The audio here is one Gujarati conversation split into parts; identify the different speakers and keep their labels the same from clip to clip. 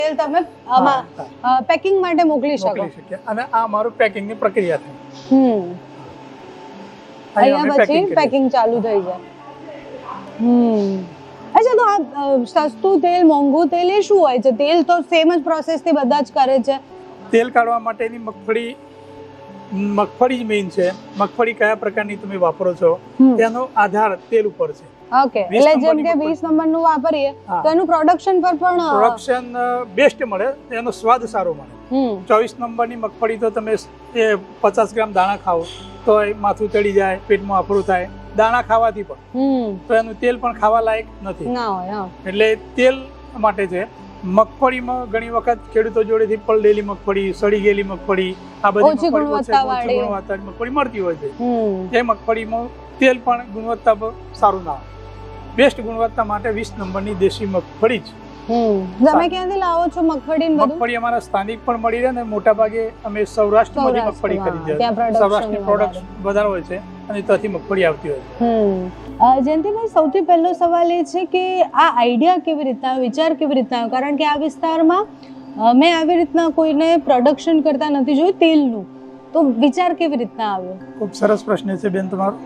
Speaker 1: તેલ તમે પેકિંગ માટે મોકલી શકો.
Speaker 2: અને આ મારું પેકિંગ ની પ્રક્રિયા થાય.
Speaker 1: અહીંયા પછી પેકિંગ ચાલુ થઈ જાય. અચ્છા, તો આ સસ્તું તેલ મોંઘું તેલ એ શું હોય છે? તેલ તો સેમ જ પ્રોસેસ થી બધા જ કરે છે.
Speaker 2: તેલ કાઢવા માટેની મગફળી જ મેઇન છે. મગફળી કયા પ્રકારની તમે વાપરો છો તેનો આધાર તેલ ઉપર છે.
Speaker 1: ઓકે, એટલે જેમ કે 20 નંબરનું વાપરીએ તો એનું પ્રોડક્શન પર પણ
Speaker 2: પ્રોડક્શન બેસ્ટ મળે, એનો સ્વાદ સારો મળે. 24 નંબરની મગફળી તો તમે 50 ગ્રામ દાણા ખાઓ તો માથું ચડી જાય, પેટમાં અફરું થાય. દાણા ખાવાથી પણ તો એનું તેલ પણ ખાવા લાયક નથી
Speaker 1: ના હોય.
Speaker 2: એટલે તેલ માટે છે. મગફળીમાં ઘણી વખત ખેડૂતો જોડેથી પલળેલી મગફળી, સડી ગયેલી મગફળી, આ બધી ઓછી ગુણવત્તાવાળી મગફળી મળતી હોય છે. એ મગફળીમાં તેલ પણ ગુણવત્તા સારું ના આવે. બેસ્ટ ગુણવત્તા માટે 20 નંબરની દેશી મગફળી જ.
Speaker 1: તમે ક્યાંથી લાવો છો મગફળી?
Speaker 2: મગફળી અમારા સ્થાનિક પણ મળી રહે ને મોટા ભાગે અમે સૌરાષ્ટ્રમાંથી મગફળી ખરીદીએ. સૌરાષ્ટ્રની પ્રોડક્ટ વધારે હોય છે અને ત્યાંથી મગફળી આવતી હોય છે.
Speaker 1: જયંતિભાઈ, સૌથી પહેલો સવાલ એ છે કે આ આઈડિયા કેવી રીતના, વિચાર કેવી રીતના? કારણ કે આ વિસ્તારમાં મેં આવી રીતના કોઈને પ્રોડક્શન કરતા નથી જોયું તેલનું, તો વિચાર કેવી રીતના આવ્યો?
Speaker 2: ખૂબ સરસ પ્રશ્ન છે બેન તમારો.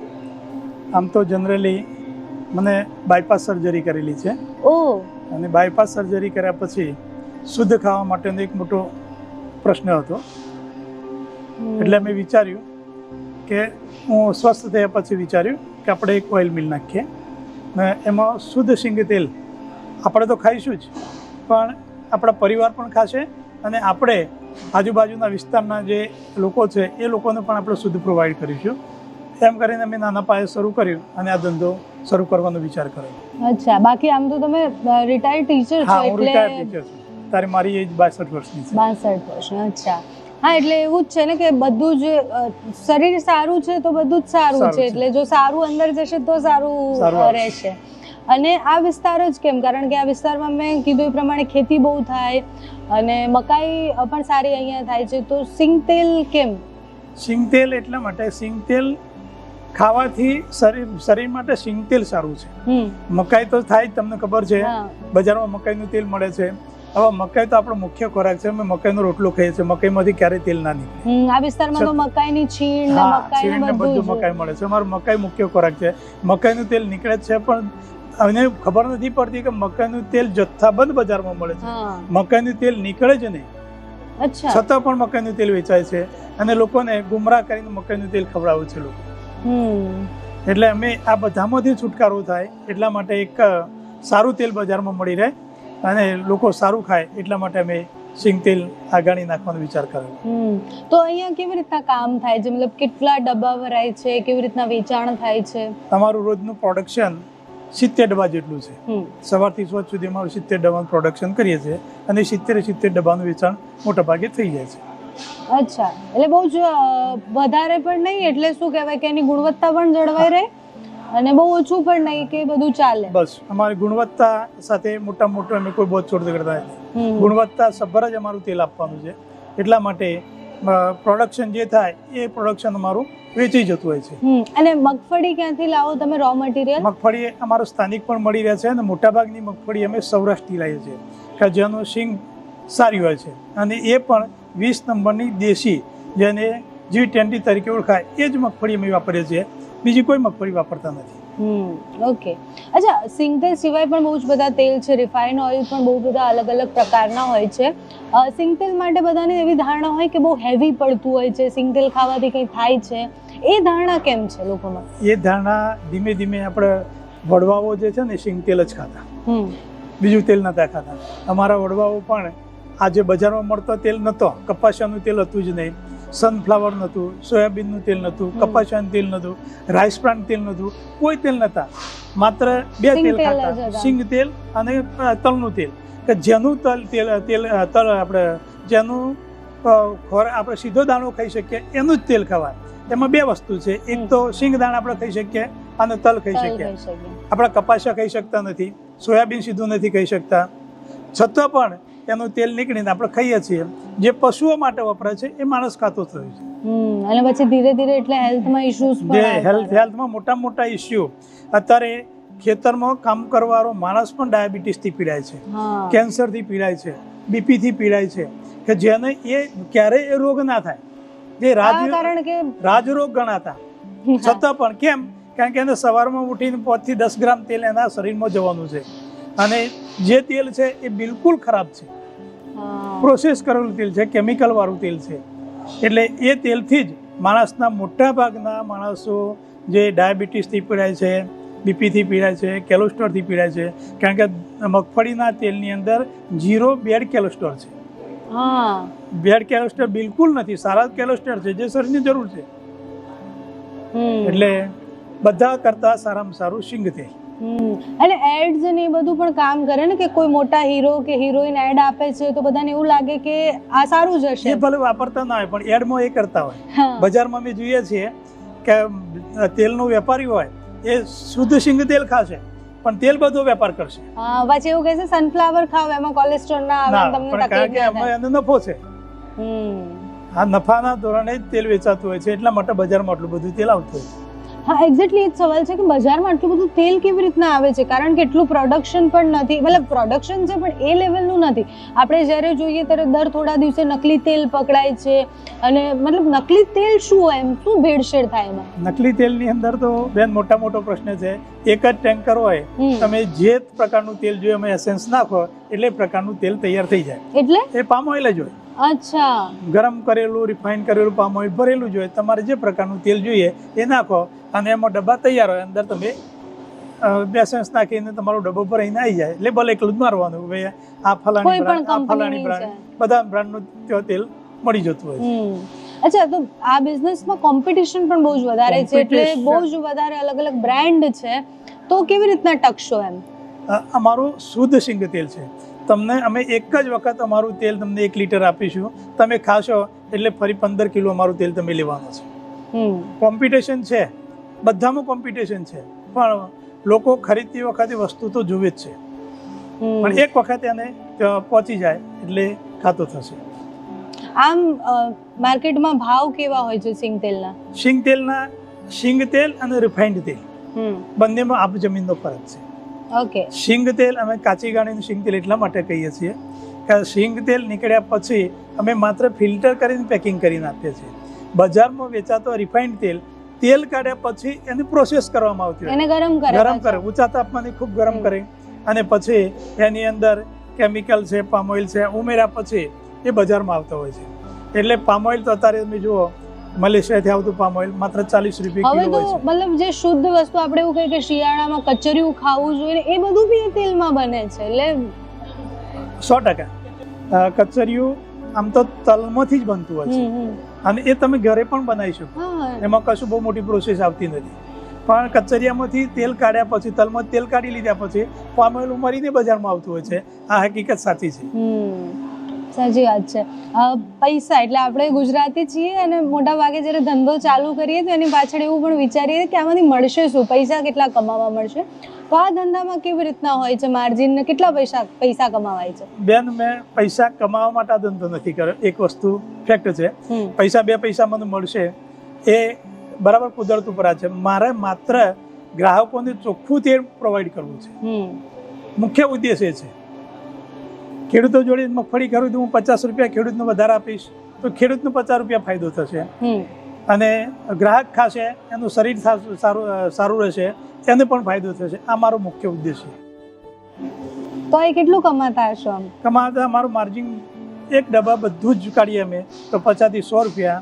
Speaker 2: આમ તો જનરલી મને બાયપાસ સર્જરી કરેલી છે. અને બાયપાસ સર્જરી કર્યા પછી શુદ્ધ ખાવા માટેનો એક મોટો પ્રશ્ન હતો. એટલે મેં વિચાર્યું કે હું સ્વસ્થ થયા પછી વિચાર્યું કે આપણે એક ઓઇલ મિલ નાખીએ ને એમાં શુદ્ધ સિંગ તેલ આપણે તો ખાઈશું જ, પણ આપણા પરિવાર પણ ખાશે અને આપણે આજુબાજુના વિસ્તારના જે લોકો છે એ લોકોને પણ આપણે શુદ્ધ પ્રોવાઈડ કરીશું. એમ કરીને અમે નાના પાયે શરૂ કર્યું અને આ ધંધો શરૂ કરવાનો વિચાર કર્યો.
Speaker 1: અચ્છા, બાકી આમ તો તમે રિટાયર્ડ ટીચર છો એટલે
Speaker 2: તારે મારી એજ 62 વર્ષની છે. 62 વર્ષ.
Speaker 1: અચ્છા, હા, એટલે એવું જ છે ને કે બધું જ શરીર સારું છે તો બધું જ સારું છે. એટલે જો સારું અંદર જશે તો સારું રહેશે. અને આ વિસ્તાર જ કેમ? કારણ કે આ વિસ્તારમાં મેં કીધું એ પ્રમાણે ખેતી બહુ થાય અને મકાઈ પણ સારી અહીંયા થાય છે, તો સિંગ તેલ કેમ?
Speaker 2: સિંગ તેલ એટલા માટે, સિંગ તેલ ખાવાથી શરીર માટે સિંગ તેલ સારું છે. મકાઈ તો થાય જ, તમને ખબર છે, બજારમાં મકાઈનું તેલ મળે છે. હવે મકાઈ તો આપણો મુખ્ય ખોરાક છે. અમે મકાઈનો રોટલો ખાઈએ છીએ, મકાઈમાંથી ક્યારેય તેલ ના નીકળે.
Speaker 1: આ વિસ્તારમાં તો મકાઈની છીણ ને
Speaker 2: બધું મકાઈ મળે છે. અમારો મકાઈ મુખ્ય ખોરાક છે. મકાઈનું તેલ નીકળે છે, પણ એને ખબર નથી પડતી કે મકાઈનું તેલ જથ્થાબંધ બજારમાં મળે છે. મકાઈનું તેલ નીકળે જ નહીં, છતાં પણ મકાઈનું તેલ વેચાય છે અને લોકોને ગુમરાહ કરીને મકાઈનું તેલ ખવડાવે છે લોકો. એટલે અમે આ બધામાંથી છુટકારો થાય એટલા માટે એક સારું તેલ બજારમાં મળી રહે અને લોકો સારું ખાય એટલા માટે અમે સિંગ તેલ આગાડી નાખવાનો વિચાર કર્યો.
Speaker 1: તો અહીંયા કેવી રીતના કામ થાય છે? મતલબ કેટલા ડબ્બા ભરાય છે, કેવી રીતના વેચાણ થાય છે?
Speaker 2: અમારું રોજનું પ્રોડક્શન 70 ડબ્બા જેટલું છે. સવારથી સાંજ સુધી અમારું 70 ડબ્બાનું પ્રોડક્શન કરીએ છીએ અને 70 ડબ્બાનું વેચાણ મોટા ભાગે થઈ જાય છે.
Speaker 1: અચ્છા, એટલે બહુ જ વધારે પણ નહીં, એટલે શું કહેવાય કે એની ગુણવત્તા પણ જળવાઈ રહે અને બહુ ઓછું પણ નહીં કે બધું ચાલે.
Speaker 2: બસ અમારી ગુણવત્તા સાથે મોટું અમે કોઈ બહુ છોડ કરતા નથી. ગુણવત્તા સભર જ અમારું તેલ આપવાનું છે. એટલા માટે પ્રોડક્શન જે થાય એ પ્રોડક્શન અમારું વેચી જતું હોય છે.
Speaker 1: અને મગફળી ક્યાંથી લાવો તમે? રો મટીરિયલ
Speaker 2: મગફળી અમારું સ્થાનિક પણ મળી રહે છે અને મોટાભાગની મગફળી અમે સૌરાષ્ટ્રથી લાવીએ છીએ કે જેનો સિંગ સારી હોય છે અને એ પણ 20 નંબરની દેશી, જેને G20 તરીકે ઓળખાય એ જ મગફળી અમે વાપરીએ છીએ. બીજી કોઈ મગફળી વાપરતા નથી.
Speaker 1: ઓકે. અચ્છા, સિંગ તેલ સિવાય પણ બહુ જ બધા તેલ છે, રિફાઇન ઓઇલ પણ બહુ બધા અલગ અલગ પ્રકારના હોય છે. સિંગ તેલ માટે બધાને એવી ધારણા હોય કે બહુ હેવી પડતું હોય છે, સિંગ તેલ ખાવાથી કંઈ થાય છે, એ ધારણા કેમ છે લોકોમાં?
Speaker 2: એ ધારણા ધીમે ધીમે આપણે વડવાઓ જે છે ને સિંગ તેલ જ ખાતા, બીજું તેલ નતા ખાતા. અમારા વડવાઓ પણ આજે બજારમાં મળતો તેલ નહોતો, કપાસિયાનું તેલ હતું જ નહીં, સનફ્લાવર નહોતું, સોયાબીનનું તેલ નહોતું, કપાસિયાનું તેલ નહોતું, રાઈસ બ્રાન તેલ નહોતું, કોઈ તેલ નહોતા. માત્ર 2 તેલ ખાતા, સિંગ તેલ અને તલનું તેલ. કે જેનું તેલ આપણે જેનું આપણે સીધો દાણો ખાઈ શકીએ એનું જ તેલ ખવાય. એમાં 2 વસ્તુ છે, એક તો સિંગ દાણા આપણે ખાઈ શકીએ અને તલ ખાઈ શકીએ. આપણે કપાસિયા ખાઈ શકતા નથી, સોયાબીન સીધું નથી ખાઈ શકતા, છતાં પણ એનું તેલ નીકળીને આપણે ખાઈએ છીએ. જે પશુઓ માટે વપરાય છે એ માણસ ખાતો થયો છે
Speaker 1: અને પછી ધીરે ધીરે એટલે હેલ્થમાં ઇશ્યુઝ પણ
Speaker 2: હેલ્થમાં મોટા ઇશ્યુ. અત્યારે ખેતરમાં કામ કરવાવાળો માણસ પણ ડાયાબિટીસથી પીડાય છે, કેન્સરથી પીડાય છે. બીપી થી પીડાય છે કે જેને એ ક્યારેય રોગ ના થાય, જે
Speaker 1: કારણ કે
Speaker 2: રાજરોગ ગણાતા, છતાં પણ કેમ? કારણ કે એને સવારમાં ઉઠીને 5 થી 10 ગ્રામ તેલ એના શરીરમાં જવાનું છે, અને જે તેલ છે એ બિલકુલ ખરાબ છે, પ્રોસેસ કરેલું તેલ છે, કેમિકલ વાળું તેલ છે. એટલે એ તેલથી જ માણસના મોટા ભાગના માણસો જે ડાયાબિટીસથી પીડાય છે, બીપીથી પીડાય છે, કોલેસ્ટ્રોલથી પીડાય છે, કારણ કે મગફળીના તેલની અંદર 0 બેડ કોલેસ્ટ્રોલ છે. બેડ કોલેસ્ટ્રોલ બિલકુલ નથી, સારા કોલેસ્ટ્રોલ છે જે શરીરની જરૂર છે. એટલે બધા કરતા સારામાં સારું સિંગ તેલ.
Speaker 1: અને એડ્સ ને એ બધું પણ કામ કરે ને, કે કોઈ મોટા હીરો કે હિરોઈન એડ આપે છે તો બધાને એવું લાગે કે આ સારું જ હશે.
Speaker 2: એ ભલે વાપરતા ના હોય પણ એડમાં એ કરતા હોય. બજારમાં અમે જોઈએ છીએ કે તેલનો વેપારી હોય એ શુદ્ધ સિંગ તેલ ખાશે પણ તેલ બધો વેપાર કરશે.
Speaker 1: પછી એવું કહે છે સનફ્લાવર ખાવ એમાં કોલેસ્ટ્રોલ ના આવે, તમને તકલીફ ના થાય.
Speaker 2: એનો નફો છે, આ નફાના ધોરણે જ તેલ વેચાતું હોય છે, એટલા માટે બજારમાં આટલું બધું તેલ આવતું હોય છે.
Speaker 1: હા, એક્ઝેક્ટલી એ જ સવાલ છે કે બજારમાં આટલું બધું તેલ કેવી રીતના આવે છે, કારણ કે એટલું પ્રોડક્શન પણ નથી, મતલબ પ્રોડક્શન છે પણ એ લેવલનું નથી. આપણે જ્યારે જોઈએ ત્યારે દર થોડા દિવસે નકલી તેલ પકડાય છે, અને મતલબ નકલી તેલ શું હોય, એમ શું ભેળસેળ થાય એમાં? નકલી
Speaker 2: તેલની અંદર તો બેન મોટો પ્રશ્ન છે. એક જ ટેન્કર હોય, તમે જે પ્રકારનું તેલ જોઈએ એમાં એસેન્સ નાખો એટલે પ્રકારનું તેલ તૈયાર થઈ જાય.
Speaker 1: એટલે
Speaker 2: એ પામ ઓઇલ જ હોય.
Speaker 1: અચ્છા,
Speaker 2: ગરમ કરેલું રિફાઇન કરેલું પામ ઓઇલ ભરેલું જોઈએ. તમારે જે પ્રકારનું તેલ જોઈએ એ નાખો અને એમાં ડબ્બા તૈયાર હોય, અંદર તમે એસેન્સ નાખીને તમારો ડબ્બો ભરાઈને આવી જાય. એટલે ભલે એકલું જ મારવાનું, ભાઈ આ ફલાણી બ્રાન્ડ, આ ફલાણી બ્રાન્ડ, બધા બ્રાન્ડનું તેલ મળી જતું હોય છે.
Speaker 1: અચ્છા, તો આ બિઝનેસમાં કોમ્પિટિશન પણ બહુ જ વધારે છે, એટલે બહુ જ વધારે અલગ અલગ બ્રાન્ડ છે, તો કેવી રીતના ટકશો એમ?
Speaker 2: અમારું શુદ્ધ સિંગ તેલ છે. તમને અમે એક જ વખત અમારું તેલ તમને 1 લીટર આપીશું, તમે ખાશો એટલે ફરી 15 કિલો અમારું તેલ તમે લેવાનું છે. કોમ્પિટિશન છે, બધામાં કોમ્પિટિશન છે, પણ લોકો ખરીદતી વખતે વસ્તુ તો જુએ જ છે, પણ એક વખત એને પહોંચી જાય એટલે ખાતો થશે.
Speaker 1: આમ માર્કેટમાં ભાવ કેવા હોય છે સિંગ તેલના?
Speaker 2: સિંગ તેલ અને રિફાઇન્ડ તેલ બંનેમાં આપ જમીનનો ફરક છે.
Speaker 1: ઓકે.
Speaker 2: સિંગ તેલ અમે કાચી ગાણીનું સિંગ તેલ એટલા માટે કહીએ છીએ કે સિંગ તેલ નીકળ્યા પછી અમે માત્ર ફિલ્ટર કરીને પેકિંગ કરીને આપીએ છીએ. બજારમાં વેચાતો રિફાઇન્ડ તેલ કાઢ્યા પછી એની પ્રોસેસ કરવામાં આવતી હોય,
Speaker 1: એને ગરમ કરે,
Speaker 2: ઊંચા તાપમાને ખૂબ ગરમ કરે, અને પછી એની અંદર કેમિકલ છે, પામ ઓઇલ છે ઉમેર્યા પછી એ બજારમાં આવતા હોય છે. એટલે પામ ઓઇલ તો અત્યારે તમે જુઓ મલેશિયાથી આવતું પામ ઓઇલ માત્ર 40 રૂપિયા કિલો હોય છે.
Speaker 1: મતલબ જે શુદ્ધ વસ્તુ આપણે એવું કહીએ કે શિયાળામાં કચરિયું ખાવું જોઈએ, એ બધું બી તેલમાં બને છે. એટલે
Speaker 2: 100% કચરિયું આમ તો તલમાંથી જ બનતું હોય છે, અને એ તમે ઘરે પણ બનાવી શકો, એમાં કશું બહુ મોટી પ્રોસેસ આવતી નથી. પણ કચરિયામાંથી તેલ કાઢ્યા પછી, તલમાં તેલ કાઢી લીધા પછી પામ ઓઇલ ઉમેરીને બજારમાં આવતું હોય છે. આ હકીકત સાચી છે.
Speaker 1: સાચી વાત છે. પૈસા એટલે આપણે ગુજરાતી છીએ અને મોટા ભાગે જ્યારે ધંધો ચાલુ કરીએ તો એની પાછળ એવું પણ વિચારીએ કે આમાંથી મળશે શું, પૈસા કેટલા કમાવા મળશે. તો આ ધંધામાં કેવી રીતના હોય છે માર્જિન, કેટલા પૈસા કમાવાય છે? બેન,
Speaker 2: મેં પૈસા કમાવા માટે આ ધંધો નથી કર્યો. એક વસ્તુ ફેક્ટ છે, પૈસા 2 પૈસા મને મળશે એ બરાબર કુદરત ઉપર છે. મારે માત્ર ગ્રાહકોને ચોખ્ખું તેલ પ્રોવાઈડ કરવું છે, મુખ્ય ઉદ્દેશ એ છે. ખેડૂતો જોડે મગફળી કરું તો હું 50 રૂપિયા ખેડૂતને વધારે આપીશ તો ખેડૂતને 50 રૂપિયા ફાયદો થશે, અને ગ્રાહક ખાશે એનું શરીર સારું રહેશે, એને પણ ફાયદો થશે. આ મારો મુખ્ય ઉદ્દેશ છે.
Speaker 1: તો એ કેટલું કમાતા હશો? આમ
Speaker 2: કમાતા મારું માર્જિન એક ડબ્બા બધું જ કાઢીએ અમે તો 50 થી 100 રૂપિયા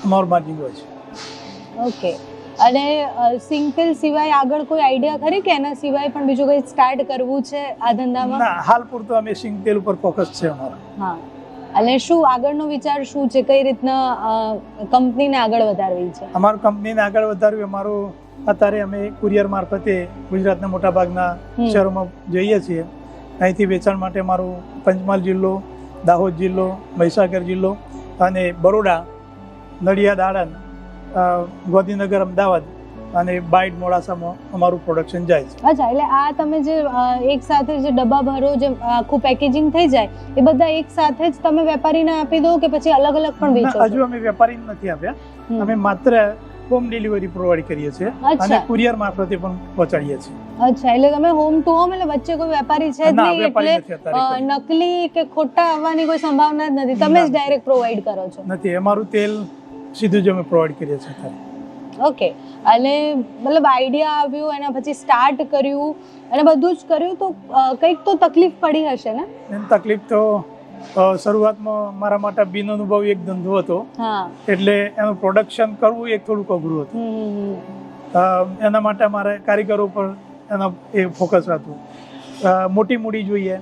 Speaker 2: અમારું માર્જિન હોય છે.
Speaker 1: ઓકે. અને સિંગ તેલ સિવાય આગળ કોઈ આઈડિયા ખરી કે એના સિવાય પણ બીજું કંઈ સ્ટાર્ટ કરવું છે આ ધંધામાં?
Speaker 2: ના, હાલ પૂરતો અમે સિંગ તેલ ઉપર ફોકસ છે અમારો.
Speaker 1: હા. અને શું આગળનો વિચાર શું છે, કઈ રીતના કંપનીને આગળ વધારવી છે?
Speaker 2: અમારું કંપનીને આગળ વધારવી, અમારું અત્યારે અમે કુરિયર મારફતે ગુજરાતના મોટા ભાગના શહેરોમાં જઈએ છીએ. અહીંથી વેચાણ માટે અમારું પંચમહાલ જિલ્લો, દાહોદ જિલ્લો, મહીસાગર જિલ્લો અને બરોડા, નડિયાદ, આણંદ, ગાંધીનગર, અમદાવાદ અને બાઇડ, મોડાસામાં અમારું પ્રોડક્શન જાય છે.
Speaker 1: અચ્છા, એટલે આ તમે જે એક સાથે જે ડબ્બા ભરો, જે આખું પેકેજિંગ થઈ જાય, એ બધા એક સાથે જ તમે વેપારીને આપી દો કે પછી અલગ અલગ પણ વેચો?
Speaker 2: હજુ અમે વેપારીને નથી આપ્યા, અમે માત્ર હોમ ડિલિવરી પ્રોવાઈડ કરીએ છીએ
Speaker 1: અચ્છા.
Speaker 2: અને કુરિયર મારફતે પણ પહોંચાડીએ છીએ.
Speaker 1: અચ્છા, એટલે તમે હોમ ટુ હોમ, એટલે વચ્ચે કોઈ વેપારી છે જ
Speaker 2: ના,
Speaker 1: નહીં,
Speaker 2: વેપારી
Speaker 1: એટલે
Speaker 2: નથી અત્યારે કોઈ.
Speaker 1: નકલી કે ખોટા આવવાની કોઈ સંભાવના જ નથી, તમે જ
Speaker 2: ના.
Speaker 1: ડાયરેક્ટ પ્રોવાઈડ કરો છો.
Speaker 2: નથી, અમારું તેલ સીધું જ અમે પ્રોવાઈડ કરીએ છીએ અત્યારે.
Speaker 1: ઓકે, અને મતલબ આઈડિયા આવ્યું, એના પછી સ્ટાર્ટ કર્યું અને બધું જ કર્યું, તો કંઈક તો તકલીફ પડી હશે ને?
Speaker 2: એની તકલીફ તો શરૂઆતમાં મારા માટે બિનઅનુભવી એક ધંધો હતો,
Speaker 1: હા.
Speaker 2: એટલે એનું પ્રોડક્શન કરવું એક થોડુંક અઘરું હતું. એના માટે મારે કારીગરો પર એનો એ ફોકસ હતું. મોટી મૂડી જોઈએ,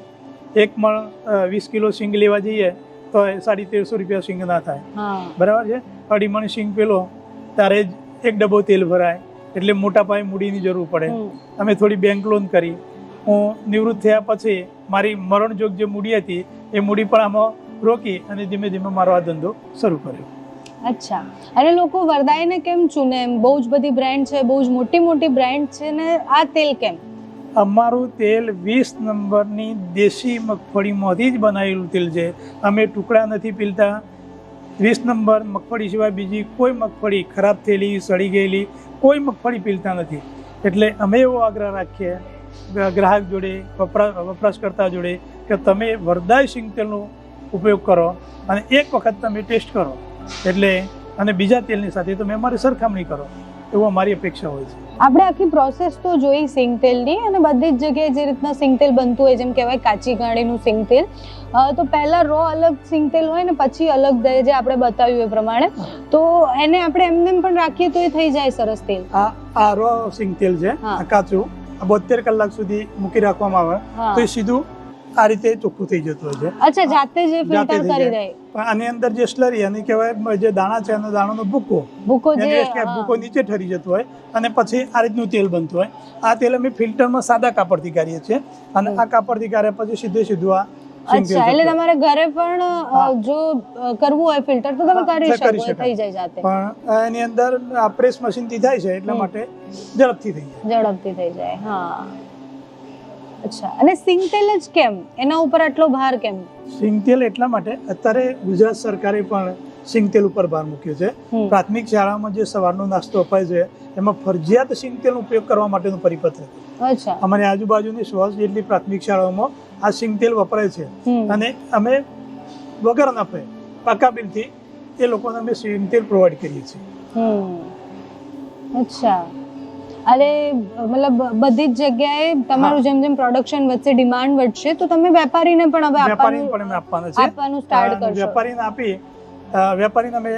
Speaker 2: એક મણ 20 કિલો સિંગ લેવા જઈએ તો 1350 રૂપિયા સિંગ ના થાય, બરાબર છે. અઢી મણ સિંગ પેલો ત્યારે જ એક ડબ્બો તેલ ભરાય, એટલે મોટા પાયે મૂડીની જરૂર પડે. અમે થોડી બેંક લોન કરી. હું નિવૃત્ત થયા પછી મારી મરણજોગ જે મૂડી હતી એ મૂડી પણ આમાં રોકી અને ધીમે ધીમે મારો આ ધંધો શરૂ કર્યો.
Speaker 1: અચ્છા, અને લોકો વરદાયને કેમ ચૂને? એમ બહુ જ બધી બ્રાન્ડ છે, બહુ જ મોટી મોટી બ્રાન્ડ છે, ને આ તેલ કેમ?
Speaker 2: અમારું તેલ 20 નંબરની દેશી મગફળીમાંથી જ બનાવેલું તેલ છે. અમે ટુકડા નથી પીલતા. 20 નંબર મગફળી સિવાય બીજી કોઈ મગફળી ખરાબ થયેલી, સડી ગયેલી કોઈ મગફળી પીલતા નથી. એટલે અમે એવો આગ્રહ રાખીએ ગ્રાહક જોડે, વપરાશકર્તા જોડે, કે તમે વરદાય સિંગ તેલનો ઉપયોગ કરો અને એક વખત તમે ટેસ્ટ કરો, એટલે અને બીજા તેલની સાથે તમે અમારી સરખામણી કરો, એવું અમારી અપેક્ષા હોય છે.
Speaker 1: આપણે આખી પ્રોસેસ તો જોઈ સિંગ તેલની, અને બધી જ જગ્યાએ જે રીતના સિંગ તેલ બનતું હોય, જેમ કહેવાય કાચી ગાડીનું સિંગ તેલ, તો પહેલા રો અલગ સિંગ તેલ હોય ને પછી અલગ દહીં, જે આપણે બતાવ્યું એ પ્રમાણે, તો એને આપણે એમને પણ રાખીએ તો એ થઈ જાય સરસ તેલ.
Speaker 2: આ રો સિંગ તેલ છે, આ કાચું, 72 કલાક સુધી મૂકી રાખવામાં આવે તો એ સીધું આ રીતે ચોખ્ખું થઈ જતું હોય છે.
Speaker 1: અચ્છા, જાતે જે ફિલ્ટર કરી દે.
Speaker 2: પણ આની અંદર જે સ્લરી અને કહેવાય જે દાણા છે અને દાણાનો ભૂકો નીચે ઠરી જતો હોય અને પછી આ રીતનું તેલ બનતું હોય. આ તેલ અમે ફિલ્ટરમાં સાદા કાપડથી કાઢીએ છીએ અને આ કાપડથી કાઢ્યા પછી સીધું આ.
Speaker 1: અચ્છા, એટલે તમારે ઘરે પણ જો કરવું હોય ફિલ્ટર તો તમે કરી શકો, થઈ જાય જાતે.
Speaker 2: પણ એની અંદર આ પ્રેસ મશીનથી થાય છે, એટલા માટે ઝડપથી થઈ જાય. હા.
Speaker 1: અચ્છા, અને સિંગ તેલ જ કેમ, એના ઉપર આટલો ભાર કેમ?
Speaker 2: સિંગ તેલ એટલા માટે અત્યારે ગુજરાત સરકારે પણ સિંગ તેલ ઉપર ભાર મૂક્યો છે. પ્રાથમિક શાળામાં જે સવારનો નાસ્તો અપાય છે એમાં ફરજિયાત સિંગ તેલનો ઉપયોગ કરવા માટેનું પરિપત્ર. અચ્છા. અમારી આજુબાજુની 100 જેટલી પ્રાથમિક શાળાઓમાં આ સિંગ તેલ વપરાય છે અને અમે વગર નફે પાકા બિલથી એ લોકોને અમે સિંગ તેલ પ્રોવાઈડ કરીએ છીએ.
Speaker 1: અચ્છા, અરે મતલબ બધી જ જગ્યાએ તમારું જેમ જેમ પ્રોડક્શન વધશે, ડિમાન્ડ વધશે, તો તમે વેપારીને પણ હવે આપવાનું સ્ટાર્ટ કરશો?
Speaker 2: વેપારીને આપી, વેપારીને અમે,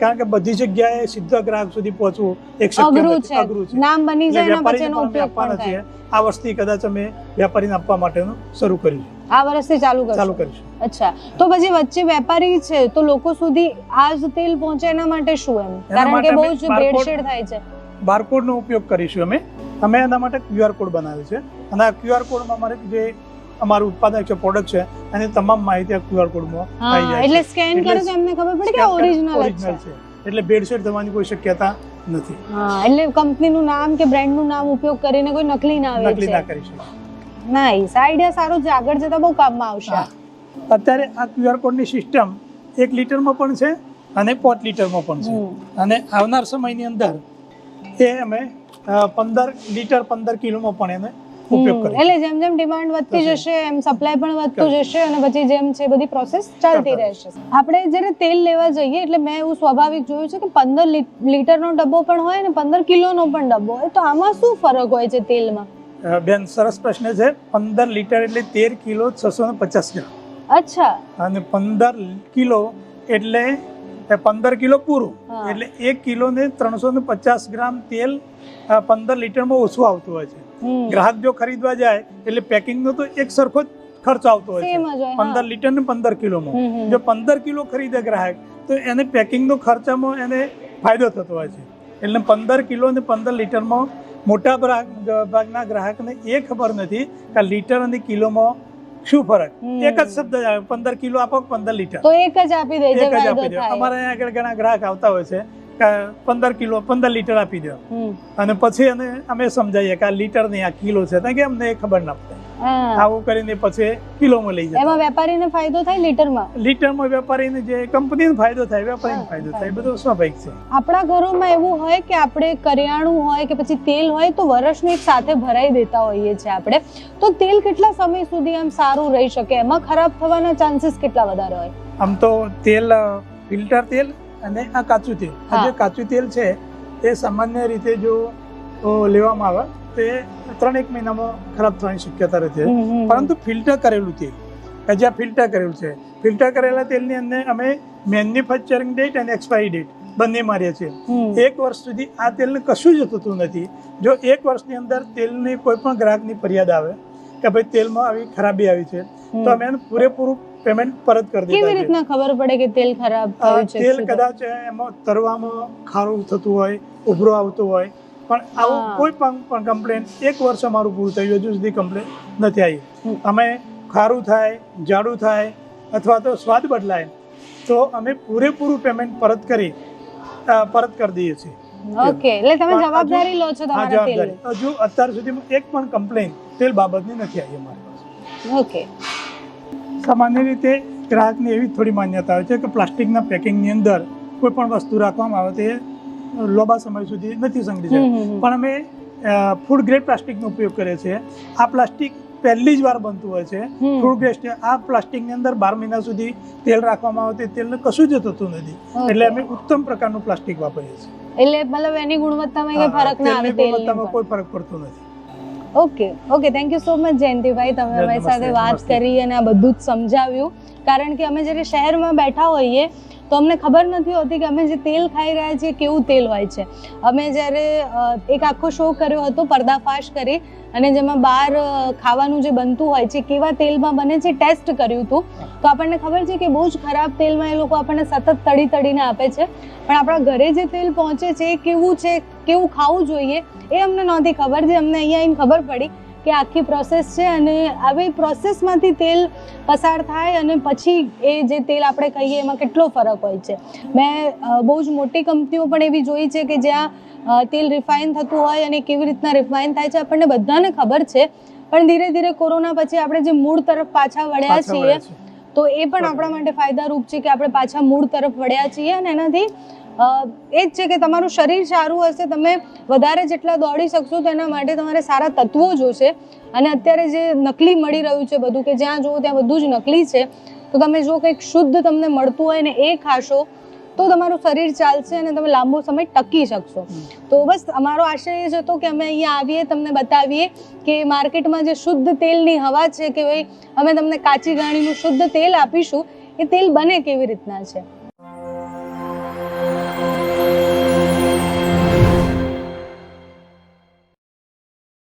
Speaker 2: કારણ કે બધી જગ્યાએ સીધા ગ્રાહક સુધી પહોંચવું એક
Speaker 1: અઘરું છે, નામ બની જાય એના પછી એનો ઉપયોગ પણ થાય.
Speaker 2: આ વર્ષથી કદાચ અમે વેપારીને આપવા માટેનું શરૂ કર્યું છે.
Speaker 1: આ વર્ષથી ચાલુ કરીશું. અચ્છા, તો પછી વચ્ચે વેપારી છે તો લોકો સુધી આ જ તેલ પહોંચે એના માટે શું એમ? કારણ કે બહુ જ ભેળસેળ થાય છે.
Speaker 2: બારકોડનો ઉપયોગ કરીશું અમે એના માટે QR કોડ બનાવ્યો છે અને આ QR કોડમાં અમારે જે અમારું ઉત્પાદન છે, પ્રોડક્ટ છે, અને તમામ માહિતી આ QR કોડમાં આવી જાય છે.
Speaker 1: એટલે સ્કેન કરે તો એમને ખબર પડે કે ઓરિજિનલ છે,
Speaker 2: એટલે ભેળસેળ થવાની કોઈ શક્યતા નથી.
Speaker 1: એટલે કંપનીનું નામ કે બ્રાન્ડનું નામ ઉપયોગ કરીને કોઈ નકલી ના
Speaker 2: કરી શકે.
Speaker 1: નાઈસ, આઈડિયા સારો છે, આગળ જતા બહુ કામમાં આવશે.
Speaker 2: અત્યારે આ QR કોડની સિસ્ટમ 1 લીટરમાં પણ છે અને 5 લીટરમાં પણ છે, અને આવનાર સમયની અંદર એ અમે 15 લીટર 15 કિલોમાં પણ એને ઉપયોગ કરીશું.
Speaker 1: એટલે જેમ જેમ ડિમાન્ડ વધતી જશે એમ સપ્લાય પણ વધતું જશે અને પછી જેમ છે બધી પ્રોસેસ ચાલતી રહેશે. આપણે જ્યારે તેલ લેવા જઈએ એટલે મેં એવું સ્વાભાવિક જોયું છે કે 15 લીટરનો ડબ્બો પણ હોય ને 15 કિલોનો પણ ડબ્બો હોય, તો આમાં શું ફરક હોય છે તેલમાં?
Speaker 2: બેન, સરસ પ્રશ્ન છે. 15 લીટર એટલે 13 કિલો 650 ગ્રામ.
Speaker 1: અચ્છા,
Speaker 2: અને 15 કિલો એટલે 15 કિલો પૂરું, એટલે 1 કિલો ને 350 ગ્રામ તેલ 15 લીટરમાં ઓછું આવતું હોય છે. ગ્રાહક જો ખરીદવા જાય એટલે પેકિંગનો તો એક સરખો જ ખર્ચ આવતો હોય છે 15 લીટર ને 15 કિલોમાં. જો 15 કિલો ખરીદે ગ્રાહક તો એને પેકિંગનો ખર્ચામાં એને ફાયદો થતો હોય છે. એટલે 15 કિલો ને 15 લીટરમાં મોટા ભાગના ગ્રાહકને એ ખબર નથી કે લીટર અને કિલોમાં શું ફરક. એક જ શબ્દ આવે, 15 કિલો આપો 15 લીટર,
Speaker 1: તો એક જ આપી દે.
Speaker 2: અમારે અહીંયા આગળ ઘણા ગ્રાહક આવતા હોય છે કે 15 કિલો 15 લીટર આપી દો, અને પછી અમે સમજાવીએ કે આ લીટર નહીં આ કિલો છે, કે અમને ખબર ના પડે. આવું કરીને પછી કિલોમાં લઈ જાય.
Speaker 1: એમાં વેપારીને ફાયદો થાય
Speaker 2: લીટરમાં વેપારીને જે કંપનીને ફાયદો થાય, વેપારીને ફાયદો થાય, બધું સ્વાભાવિક છે.
Speaker 1: આપણા ઘરોમાં એવું હોય કે આપણે કરિયાણું હોય કે પછી તેલ હોય તો વર્ષનું એક સાથે ભરાઈ દેતા હોઈએ છીએ આપણે, તો તેલ કેટલા સમય સુધી આમ સારું રહી શકે? એમાં ખરાબ થવાના ચાન્સીસ કેટલા વધારે હોય?
Speaker 2: આમ તો તેલ ફિલ્ટર તેલ અને આ કાચું તેલ, આ જે કાચું તેલ છે એ સામાન્ય રીતે જો લેવામાં આવે તો 3-1 મહિનામાં ખરાબ થવાની શક્યતા રહે છે. પરંતુ ફિલ્ટર કરેલું તેલ, જ્યાં ફિલ્ટર કરેલું છે, ફિલ્ટર કરેલા તેલની અંદર અમે મેન્યુફેક્ચરિંગ ડેટ અને એક્સપાયરી ડેટ બંને મારીએ છીએ. 1 વર્ષ સુધી આ તેલને કશું જ થતું નથી. જો 1 વર્ષની અંદર તેલની કોઈ પણ ગ્રાહકની ફરિયાદ આવે કે ભાઈ તેલમાં આવી ખરાબી આવી છે તો અમે એનું પૂરેપૂરું પેમેન્ટ પરત કરી દઈએ.
Speaker 1: કેવી રીતના ખબર પડે કે તેલ ખરાબ થયું છે?
Speaker 2: તેલ કદાચ એમાં તરવામાં ખારું થતું હોય, ઉભરો આવતો હોય, પણ આવું કોઈ પણ કમ્પ્લેન 1 વર્ષ અમારું પૂરું થયું, હજુ સુધી કમ્પ્લેન નથી આવી. અમે ખારું થાય, જાડું થાય અથવા તો સ્વાદ બદલાય તો અમે પૂરેપૂરું પેમેન્ટ પરત કરી દઈએ છીએ.
Speaker 1: ઓકે, એટલે તમે જવાબદારી લો છો તમારા તેલની?
Speaker 2: હજુ અત્યાર સુધીમાં એક પણ કમ્પ્લેન તેલ બાબતની નથી આવી અમારી પાસે.
Speaker 1: ઓકે.
Speaker 2: સામાન્ય રીતે ગ્રાહકની એવી થોડી માન્યતા હોય છે કે પ્લાસ્ટિકના પેકિંગની અંદર કોઈ પણ વસ્તુ રાખવામાં આવે તે લાંબા સમય સુધી નથી સંગળી જાય, પણ અમે ફૂડ ગ્રેડ પ્લાસ્ટિકનો ઉપયોગ કરીએ છીએ. આ પ્લાસ્ટિક પહેલી જ વાર બનતું હોય છે. ફૂડ ગ્રેડ આ પ્લાસ્ટિકની અંદર 12 મહિના સુધી તેલ રાખવામાં આવે તે તેલને કશું જ થતું નથી, એટલે અમે ઉત્તમ પ્રકારનું પ્લાસ્ટિક વાપરીએ છીએ.
Speaker 1: એટલે મતલબ એની ગુણવત્તામાં કઈ ફરક ના આવે?
Speaker 2: ગુણવત્તામાં કોઈ ફરક પડતો નથી.
Speaker 1: Okay, thank you so much Jayantibhai, તમે અમારી સાથે વાત કરી અને આ બધું જ સમજાવ્યું. કારણ કે અમે જ્યારે શહેરમાં બેઠા હોઈએ તો અમને ખબર નથી હોતી કે અમે જે તેલ ખાઈ રહ્યા છીએ કેવું તેલ હોય છે. અમે જ્યારે એક આખો શો કર્યો હતો પર્દાફાશ કરી, અને જેમાં બહાર ખાવાનું જે બનતું હોય છે કેવા તેલમાં બને છે ટેસ્ટ કર્યું હતું, તો આપણને ખબર છે કે બહુ જ ખરાબ તેલમાં એ લોકો આપણને સતત તળીને આપે છે. પણ આપણા ઘરે જે તેલ પહોંચે છે એ કેવું છે, કેવું ખાવું જોઈએ એ અમને નહોતી ખબર. જે અમને અહીંયા આવીને ખબર પડી કે આખી પ્રોસેસ છે અને આવી પ્રોસેસમાંથી તેલ પસાર થાય અને પછી એ જે તેલ આપણે કહીએ એમાં કેટલો ફરક હોય છે. મેં બહુ જ મોટી કંપનીઓ પણ એવી જોઈ છે કે જ્યાં તેલ રિફાઇન થતું હોય અને કેવી રીતના રિફાઇન થાય છે આપણને બધાને ખબર છે. પણ ધીરે ધીરે કોરોના પછી આપણે જે મૂળ તરફ પાછા વળ્યા છીએ તો એ પણ આપણા માટે ફાયદારૂપ છે કે આપણે પાછા મૂળ તરફ વળ્યા છીએ. અને એનાથી એ જ છે કે તમારું શરીર સારું હશે, તમે વધારે જેટલા દોડી શકશો તો એના માટે તમારે સારા તત્વો જોશે. અને અત્યારે જે નકલી મળી રહ્યું છે બધું, કે જ્યાં જુઓ ત્યાં બધું જ નકલી છે, તો તમે જો કંઈક શુદ્ધ તમને મળતું હોય ને એ ખાશો તો તમારું શરીર ચાલશે અને તમે લાંબો સમય ટકી શકશો. તો બસ અમારો આશય એ જ હતો કે અમે અહીંયા આવીએ, તમને બતાવીએ કે માર્કેટમાં જે શુદ્ધ તેલની હવા છે કે ભાઈ અમે તમને કાચી ઘાણીનું શુદ્ધ તેલ આપીશું, એ તેલ બને કેવી રીતના છે.